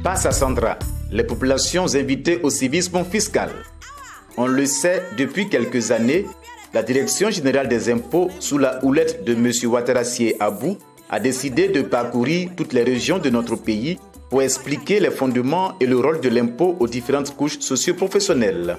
Passe à Sandra, les populations invitées au civisme fiscal. On le sait, depuis quelques années, la Direction générale des impôts, sous la houlette de M. Ouattara Abou, a décidé de parcourir toutes les régions de notre pays pour expliquer les fondements et le rôle de l'impôt aux différentes couches socio-professionnelles.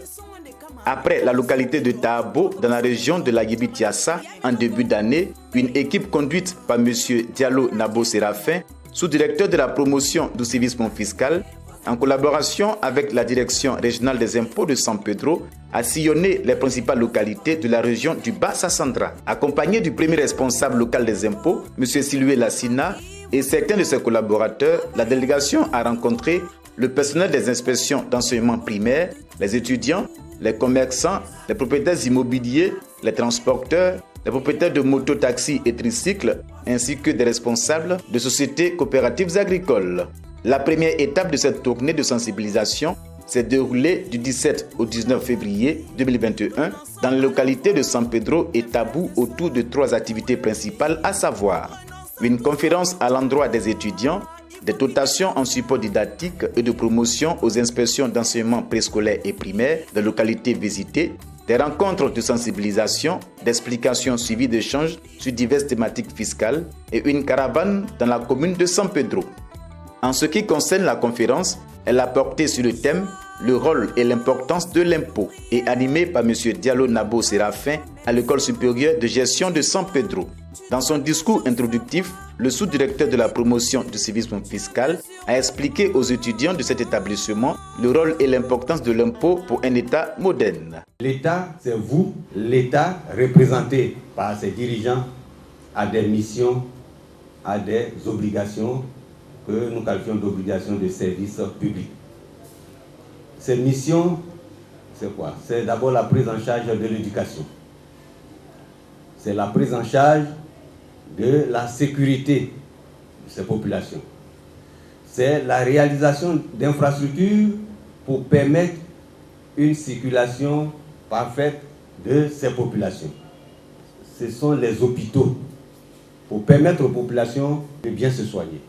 Après la localité de Tahabo, dans la région de la Yébi-Tiassa, en début d'année, une équipe conduite par M. Diallo Nabo Séraphin, sous-directeur de la promotion du civisme fiscal, en collaboration avec la Direction régionale des impôts de San Pedro, a sillonné les principales localités de la région du Bas-Sassandra. Accompagné du premier responsable local des impôts, M. Siloué Lassina, et certains de ses collaborateurs, la délégation a rencontré le personnel des inspections d'enseignement primaire, les étudiants, les commerçants, les propriétaires immobiliers, les transporteurs, les propriétaires de motos, taxis et tricycles, ainsi que des responsables de sociétés coopératives agricoles. La première étape de cette tournée de sensibilisation s'est déroulée du 17 au 19 février 2021 dans les localités de San Pedro et Tabou autour de 3 activités principales, à savoir une conférence à l'endroit des étudiants, des dotations en support didactique et de promotion aux inspections d'enseignement préscolaire et primaire des localités visitées, des rencontres de sensibilisation, d'explications suivies d'échanges sur diverses thématiques fiscales et une caravane dans la commune de San Pedro. En ce qui concerne la conférence, elle a porté sur le thème « Le rôle et l'importance de l'impôt » et animée par M. Diallo Nabo Séraphin à l'École supérieure de gestion de San Pedro. Dans son discours introductif, le sous-directeur de la promotion du civisme fiscal a expliqué aux étudiants de cet établissement le rôle et l'importance de l'impôt pour un État moderne. L'État, c'est vous. L'État, représenté par ses dirigeants, a des missions, a des obligations que nous qualifions d'obligations de service public. Ces missions, c'est quoi? C'est d'abord la prise en charge de l'éducation. C'est la prise en charge de la sécurité de ces populations. C'est la réalisation d'infrastructures pour permettre une circulation parfaite de ces populations. Ce sont les hôpitaux pour permettre aux populations de bien se soigner.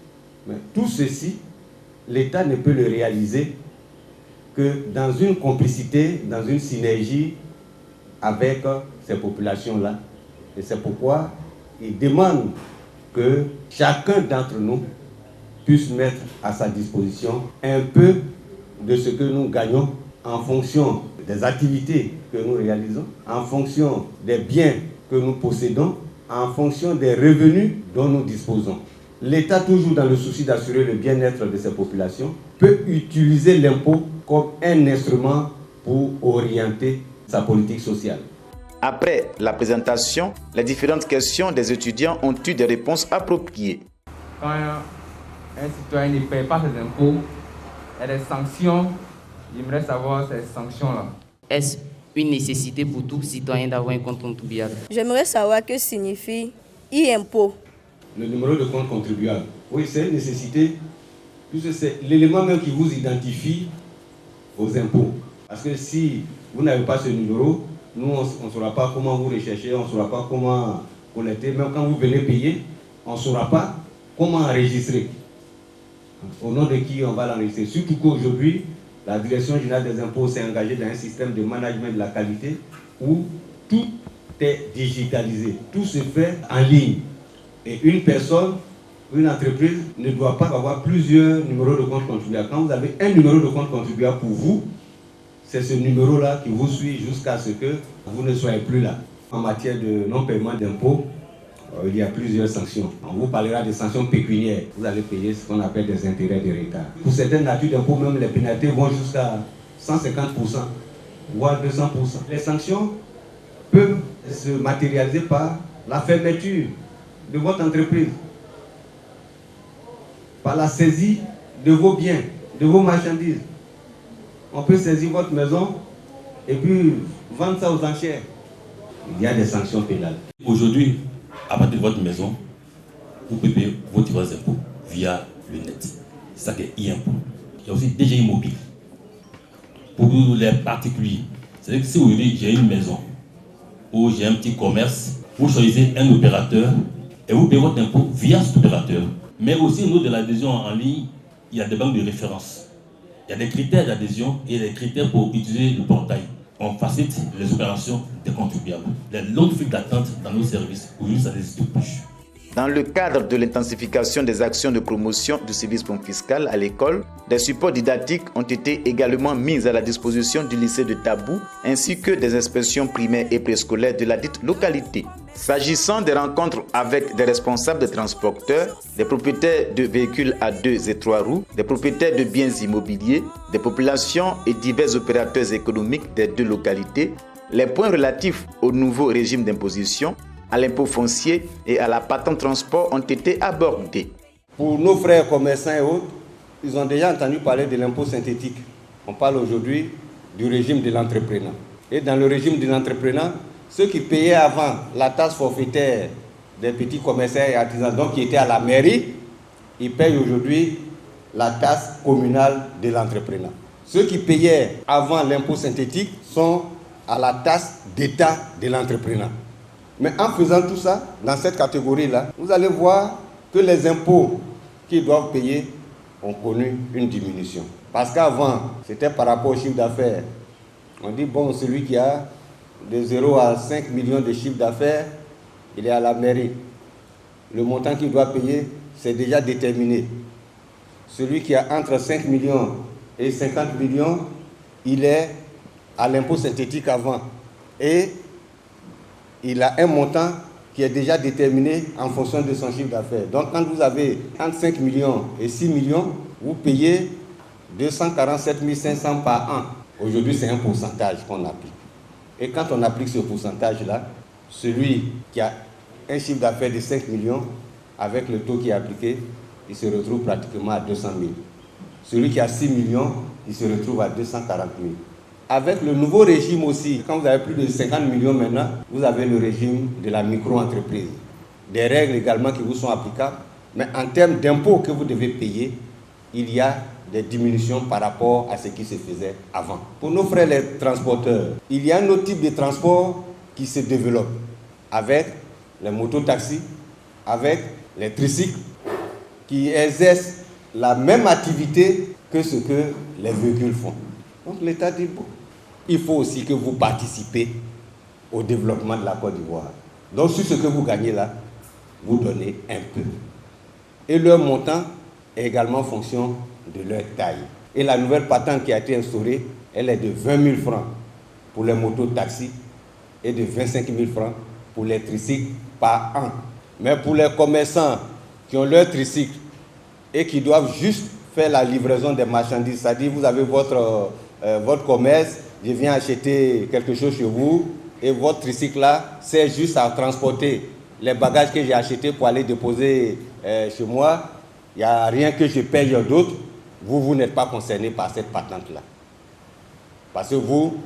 Mais tout ceci, l'État ne peut le réaliser que dans une complicité, dans une synergie avec ces populations-là. Et c'est pourquoi il demande que chacun d'entre nous puisse mettre à sa disposition un peu de ce que nous gagnons en fonction des activités que nous réalisons, en fonction des biens que nous possédons, en fonction des revenus dont nous disposons. L'État, toujours dans le souci d'assurer le bien-être de ses populations, peut utiliser l'impôt comme un instrument pour orienter sa politique sociale. Après la présentation, les différentes questions des étudiants ont eu des réponses appropriées. Quand un citoyen ne paye pas ses impôts, il y a des sanctions. J'aimerais savoir ces sanctions-là. Est-ce une nécessité pour tout citoyen d'avoir un compte contribuable? J'aimerais savoir ce que signifie e-impôt. Le numéro de compte contribuable. Oui, c'est une nécessité, puisque c'est l'élément même qui vous identifie aux impôts. Parce que si vous n'avez pas ce numéro, nous, on ne saura pas comment vous rechercher, on ne saura pas comment collecter. Même quand vous venez payer, on ne saura pas comment enregistrer. Au nom de qui on va l'enregistrer. Surtout qu'aujourd'hui, la Direction générale des impôts s'est engagée dans un système de management de la qualité où tout est digitalisé. Tout se fait en ligne. Et une personne, une entreprise ne doit pas avoir plusieurs numéros de compte contribuable. Quand vous avez un numéro de compte contribuable pour vous, c'est ce numéro-là qui vous suit jusqu'à ce que vous ne soyez plus là. En matière de non-paiement d'impôts, il y a plusieurs sanctions. On vous parlera des sanctions pécuniaires. Vous allez payer ce qu'on appelle des intérêts de retard. Pour certaines natures d'impôts, même les pénalités vont jusqu'à 150%, voire 200%. Les sanctions peuvent se matérialiser par la fermeture de votre entreprise, par la saisie de vos biens, de vos marchandises. On peut saisir votre maison et puis vendre ça aux enchères. Il y a des sanctions pénales. Aujourd'hui, à partir de votre maison, vous pouvez payer vos impôts via le net. C'est ça qui est e-impôt. Il y a aussi DGI mobile. Pour les particuliers, c'est-à-dire que si aujourd'hui j'ai une maison ou j'ai un petit commerce, vous choisissez un opérateur et vous payez votre impôt via cet opérateur. Mais aussi au niveau de l'adhésion en ligne, il y a des banques de référence. Il y a des critères d'adhésion et des critères pour utiliser le portail. On facilite les opérations des contribuables. Les longues files d'attente dans nos services, aujourd'hui, ça n'existe plus. Dans le cadre de l'intensification des actions de promotion du civisme fiscal à l'école, des supports didactiques ont été également mis à la disposition du lycée de Tabou ainsi que des inspections primaires et préscolaires de la dite localité. S'agissant des rencontres avec des responsables de transporteurs, des propriétaires de véhicules à 2 et 3 roues, des propriétaires de biens immobiliers, des populations et divers opérateurs économiques des 2 localités, les points relatifs au nouveau régime d'imposition, à l'impôt foncier et à la patente transport ont été abordés. Pour nos frères commerçants et autres, ils ont déjà entendu parler de l'impôt synthétique. On parle aujourd'hui du régime de l'entrepreneur. Et dans le régime de l'entrepreneur, ceux qui payaient avant la taxe forfaitaire des petits commerçants et artisans, donc qui étaient à la mairie, ils payent aujourd'hui la taxe communale de l'entrepreneur. Ceux qui payaient avant l'impôt synthétique sont à la taxe d'État de l'entrepreneur. Mais en faisant tout ça, dans cette catégorie-là, vous allez voir que les impôts qu'ils doivent payer ont connu une diminution. Parce qu'avant, c'était par rapport au chiffre d'affaires. On dit, bon, celui qui a de 0 à 5 millions de chiffre d'affaires, il est à la mairie. Le montant qu'il doit payer, c'est déjà déterminé. Celui qui a entre 5 millions et 50 millions, il est à l'impôt synthétique avant. Et il a un montant qui est déjà déterminé en fonction de son chiffre d'affaires. Donc, quand vous avez entre 5 millions et 6 millions, vous payez 247 500 par an. Aujourd'hui, c'est un pourcentage qu'on applique. Et quand on applique ce pourcentage-là, celui qui a un chiffre d'affaires de 5 millions, avec le taux qui est appliqué, il se retrouve pratiquement à 200 000. Celui qui a 6 millions, il se retrouve à 240 000. Avec le nouveau régime aussi, quand vous avez plus de 50 millions maintenant, vous avez le régime de la micro-entreprise. Des règles également qui vous sont applicables, mais en termes d'impôts que vous devez payer, il y a des diminutions par rapport à ce qui se faisait avant. Pour nos frères les transporteurs, il y a un autre type de transport qui se développe avec les mototaxis, avec les tricycles, qui exercent la même activité que ce que les véhicules font. Donc l'État dit, bon, il faut aussi que vous participez au développement de la Côte d'Ivoire. Donc sur ce que vous gagnez là, vous donnez un peu. Et leur montant est également en fonction de leur taille. Et la nouvelle patente qui a été instaurée, elle est de 20 000 francs pour les motos-taxis et de 25 000 francs pour les tricycles par an. Mais pour les commerçants qui ont leur tricycle et qui doivent juste faire la livraison des marchandises, c'est-à-dire vous avez votre commerce, je viens acheter quelque chose chez vous et votre tricycle là sert juste à transporter les bagages que j'ai achetés pour aller déposer chez moi. Il n'y a rien que je paye d'autre. Vous n'êtes pas concerné par cette patente-là. Parce que vous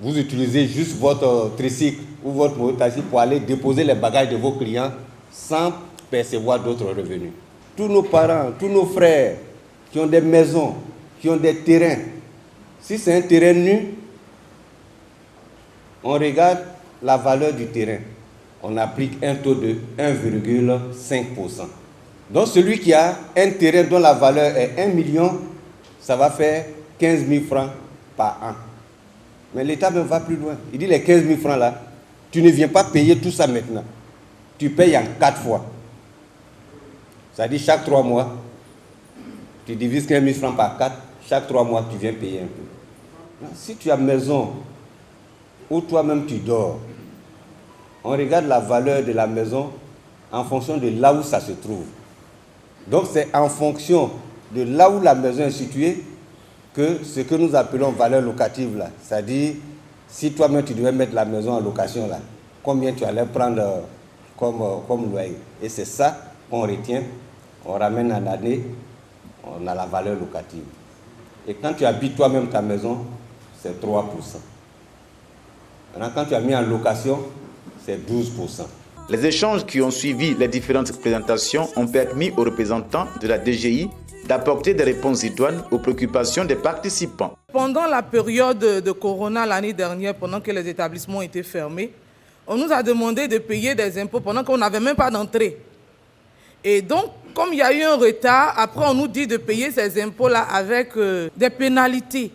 utilisez juste votre tricycle ou votre mototaxi pour aller déposer les bagages de vos clients sans percevoir d'autres revenus. Tous nos parents, tous nos frères qui ont des maisons, qui ont des terrains, si c'est un terrain nu, on regarde la valeur du terrain. On applique un taux de 1,5%. Donc celui qui a un terrain dont la valeur est 1 million, ça va faire 15 000 francs par an. Mais l'État ne va plus loin. Il dit les 15 000 francs là, tu ne viens pas payer tout ça maintenant. Tu payes en 4 fois. C'est-à-dire chaque 3 mois, tu divises 15 000 francs par 4, chaque 3 mois tu viens payer un peu. Si tu as maison où toi-même tu dors, on regarde la valeur de la maison en fonction de là où ça se trouve. Donc c'est en fonction de là où la maison est située que ce que nous appelons valeur locative là, c'est-à-dire si toi-même tu devais mettre la maison en location là, combien tu allais prendre comme loyer. Et c'est ça qu'on retient, on ramène en année, on a la valeur locative. Et quand tu habites toi-même ta maison, c'est 3%. Maintenant, quand tu as mis en location, c'est 12%. Les échanges qui ont suivi les différentes présentations ont permis aux représentants de la DGI d'apporter des réponses idoines aux préoccupations des participants. Pendant la période de Corona l'année dernière, pendant que les établissements étaient fermés, on nous a demandé de payer des impôts pendant qu'on n'avait même pas d'entrée. Et donc, comme il y a eu un retard, après on nous dit de payer ces impôts-là avec des pénalités.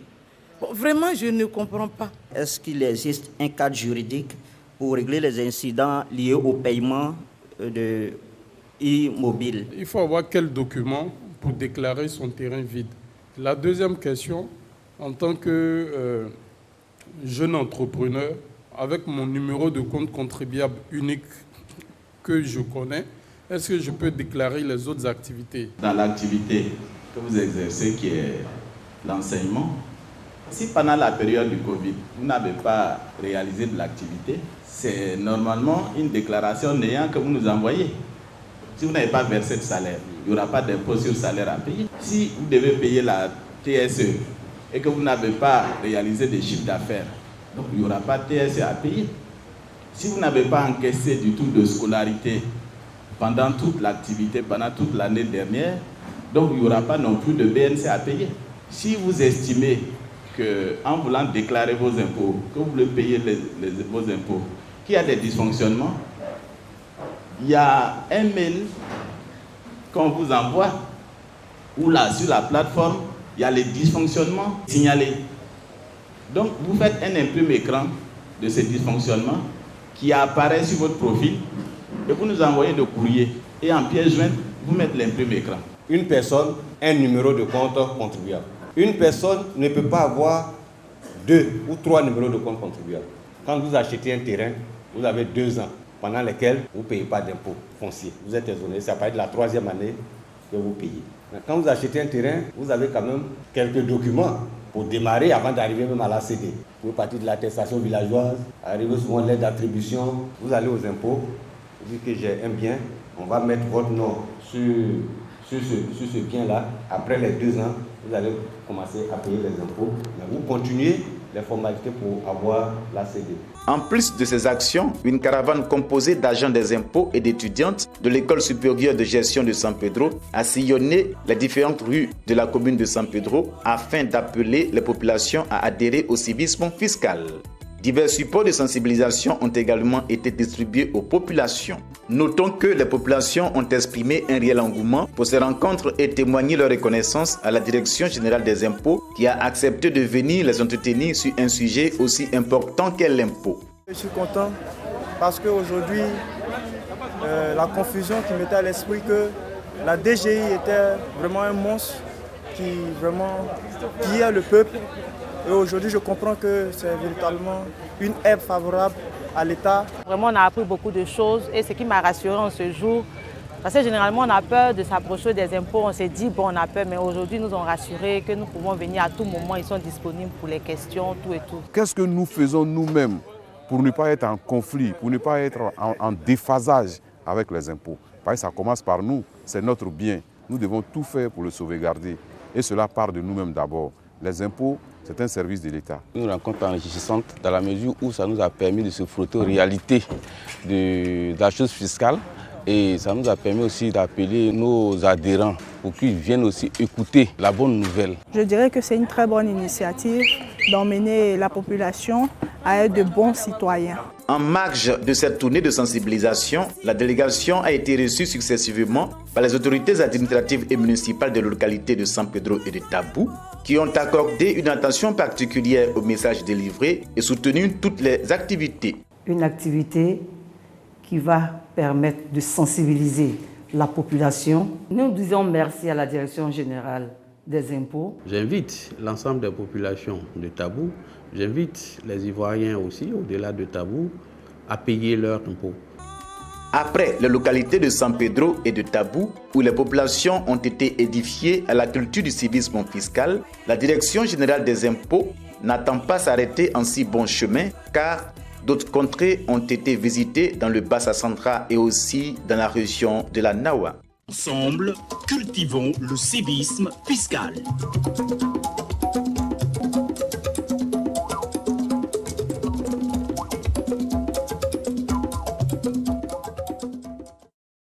Bon, vraiment, je ne comprends pas. Est-ce qu'il existe un cadre juridique pour régler les incidents liés au paiement de immobile? Il faut avoir quel document pour déclarer son terrain vide? La deuxième question, en tant que jeune entrepreneur, avec mon numéro de compte contribuable unique que je connais, est-ce que je peux déclarer les autres activités? Dans l'activité que vous exercez, qui est l'enseignement, si pendant la période du Covid, vous n'avez pas réalisé de l'activité, c'est normalement une déclaration néant que vous nous envoyez. Si vous n'avez pas versé de salaire, il n'y aura pas d'impôt sur salaire à payer. Si vous devez payer la TSE et que vous n'avez pas réalisé des chiffres d'affaires, donc il n'y aura pas de TSE à payer. Si vous n'avez pas encaissé du tout de scolarité pendant toute l'activité, pendant toute l'année dernière, donc il n'y aura pas non plus de BNC à payer. Si vous estimez qu'en voulant déclarer vos impôts, que vous voulez payer vos impôts, qu'il y a des dysfonctionnements, il y a un mail qu'on vous envoie, où là, sur la plateforme, il y a les dysfonctionnements signalés. Donc, vous faites un imprimé écran de ces dysfonctionnements qui apparaît sur votre profil et vous nous envoyez le courrier. Et en pièce jointe, vous mettez l'imprimé écran. Une personne, un numéro de compte contribuable. Une personne ne peut pas avoir 2 ou 3 numéros de compte contribuable. Quand vous achetez un terrain, vous avez 2 ans pendant lesquels vous ne payez pas d'impôt foncier. Vous êtes exonéré, ça paraît de la 3e année que vous payez. Quand vous achetez un terrain, vous avez quand même quelques documents pour démarrer avant d'arriver même à la CD. Vous pouvez partir de l'attestation villageoise, arriver souvent l'aide d'attribution, vous allez aux impôts, vous dites que j'ai un bien, on va mettre votre nom sur ce bien-là. Après les 2 ans, vous allez commencer à payer les impôts. Mais vous continuez les formalités pour avoir la CD. En plus de ces actions, une caravane composée d'agents des impôts et d'étudiantes de l'École supérieure de gestion de San Pedro a sillonné les différentes rues de la commune de San Pedro afin d'appeler les populations à adhérer au civisme fiscal. Divers supports de sensibilisation ont également été distribués aux populations. Notons que les populations ont exprimé un réel engouement pour ces rencontres et témoigné leur reconnaissance à la Direction générale des impôts qui a accepté de venir les entretenir sur un sujet aussi important qu'est l'impôt. Je suis content parce qu'aujourd'hui, la confusion qui m'était à l'esprit que la DGI était vraiment un monstre qui vraiment pillait le peuple. Et aujourd'hui, je comprends que c'est véritablement une aide favorable à l'État. Vraiment, on a appris beaucoup de choses et ce qui m'a rassuré en ce jour, parce que généralement, on a peur de s'approcher des impôts, on s'est dit, bon, on a peur, mais aujourd'hui, nous ont rassuré que nous pouvons venir à tout moment, ils sont disponibles pour les questions, tout et tout. Qu'est-ce que nous faisons nous-mêmes pour ne pas être en conflit, pour ne pas être en déphasage avec les impôts? Parce que ça commence par nous, c'est notre bien. Nous devons tout faire pour le sauvegarder. Et cela part de nous-mêmes d'abord. Les impôts, c'est un service de l'État. Une rencontre enrichissante dans la mesure où ça nous a permis de se frotter aux réalités de la chose fiscale et ça nous a permis aussi d'appeler nos adhérents pour qu'ils viennent aussi écouter la bonne nouvelle. Je dirais que c'est une très bonne initiative d'emmener la population à être de bons citoyens. En marge de cette tournée de sensibilisation, la délégation a été reçue successivement par les autorités administratives et municipales des localités de San Pedro et de Tabou, qui ont accordé une attention particulière aux messages délivrés et soutenu toutes les activités. Une activité qui va permettre de sensibiliser la population. Nous disons merci à la Direction générale des impôts. J'invite l'ensemble des populations de Tabou, j'invite les Ivoiriens aussi, au-delà de Tabou, à payer leurs impôts. Après les localités de San Pedro et de Tabou, où les populations ont été édifiées à la culture du civisme fiscal, la Direction générale des impôts n'attend pas s'arrêter en si bon chemin, car d'autres contrées ont été visitées dans le Bassa Central et aussi dans la région de la Nawa. Ensemble, cultivons le civisme fiscal.